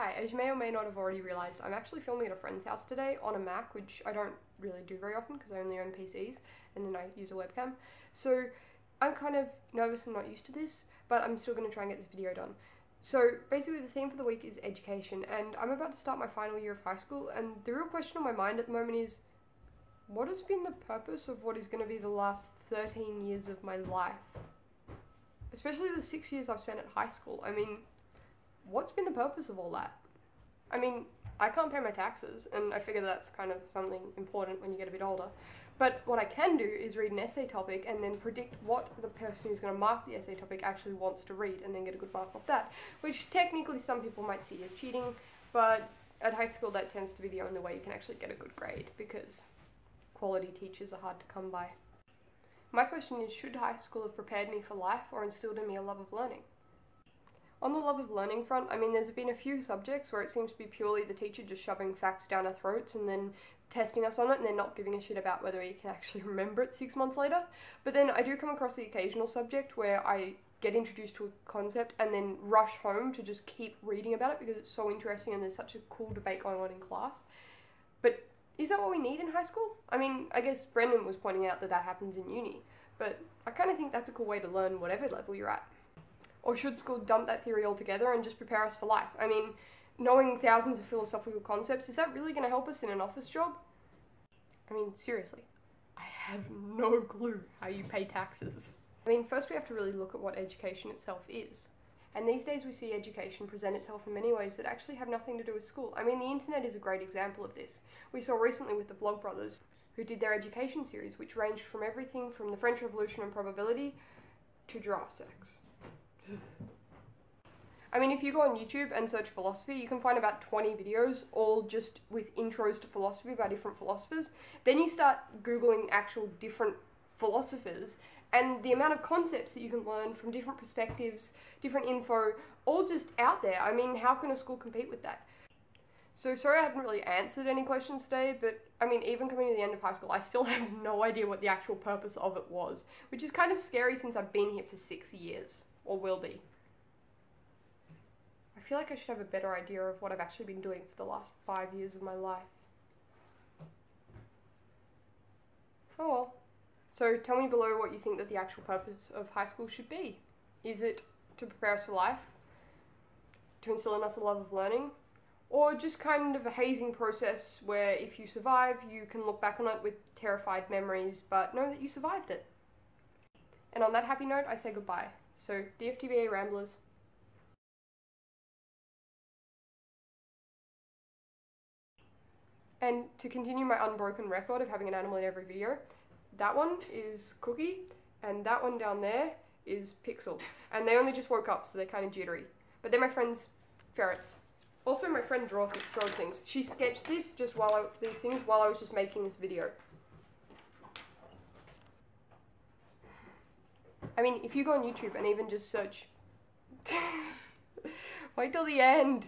Hi, as you may or may not have already realised, I'm actually filming at a friend's house today on a Mac, which I don't really do very often because I only own PCs and then I use a webcam. So I'm kind of nervous and not used to this, but I'm still going to try and get this video done. So basically the theme for the week is education, and I'm about to start my final year of high school, and the real question on my mind at the moment is, what has been the purpose of what is going to be the last 13 years of my life? Especially the 6 years I've spent at high school. I mean, what's been the purpose of all that? I mean, I can't pay my taxes, and I figure that's kind of something important when you get a bit older. But what I can do is read an essay topic and then predict what the person who's going to mark the essay topic actually wants to read and then get a good mark off that, which technically some people might see as cheating, but at high school that tends to be the only way you can actually get a good grade because quality teachers are hard to come by. My question is, should high school have prepared me for life or instilled in me a love of learning? On the love of learning front, I mean, there's been a few subjects where it seems to be purely the teacher just shoving facts down our throats and then testing us on it and then not giving a shit about whether you can actually remember it 6 months later. But then I do come across the occasional subject where I get introduced to a concept and then rush home to just keep reading about it because it's so interesting and there's such a cool debate going on in class. But is that what we need in high school? I mean, I guess Brendan was pointing out that that happens in uni, but I kind of think that's a cool way to learn whatever level you're at. Or should school dump that theory altogether and just prepare us for life? I mean, knowing thousands of philosophical concepts, is that really going to help us in an office job? I mean, seriously, I have no clue how you pay taxes. I mean, first we have to really look at what education itself is. And these days we see education present itself in many ways that actually have nothing to do with school. I mean, the internet is a great example of this. We saw recently with the Vlogbrothers, who did their education series, which ranged from everything from the French Revolution and probability to giraffe sex. I mean, if you go on YouTube and search philosophy, you can find about 20 videos, all just with intros to philosophy by different philosophers. Then you start Googling actual different philosophers, and the amount of concepts that you can learn from different perspectives, different info, all just out there. I mean, how can a school compete with that? So sorry I haven't really answered any questions today, but I mean, even coming to the end of high school, I still have no idea what the actual purpose of it was, which is kind of scary since I've been here for 6 years. Or will be. I feel like I should have a better idea of what I've actually been doing for the last 5 years of my life. Oh well. So tell me below what you think that the actual purpose of high school should be. Is it to prepare us for life? To instill in us a love of learning? Or just kind of a hazing process where if you survive, you can look back on it with terrified memories, but know that you survived it? And on that happy note, I say goodbye. So, DFTBA Ramblers. And to continue my unbroken record of having an animal in every video, that one is Cookie, and that one down there is Pixel. And they only just woke up, so they're kind of jittery. But they're my friend's ferrets. Also, my friend draws things. She sketched this just these things while I was just making this video. I mean, if you go on YouTube and even just search... Wait till the end.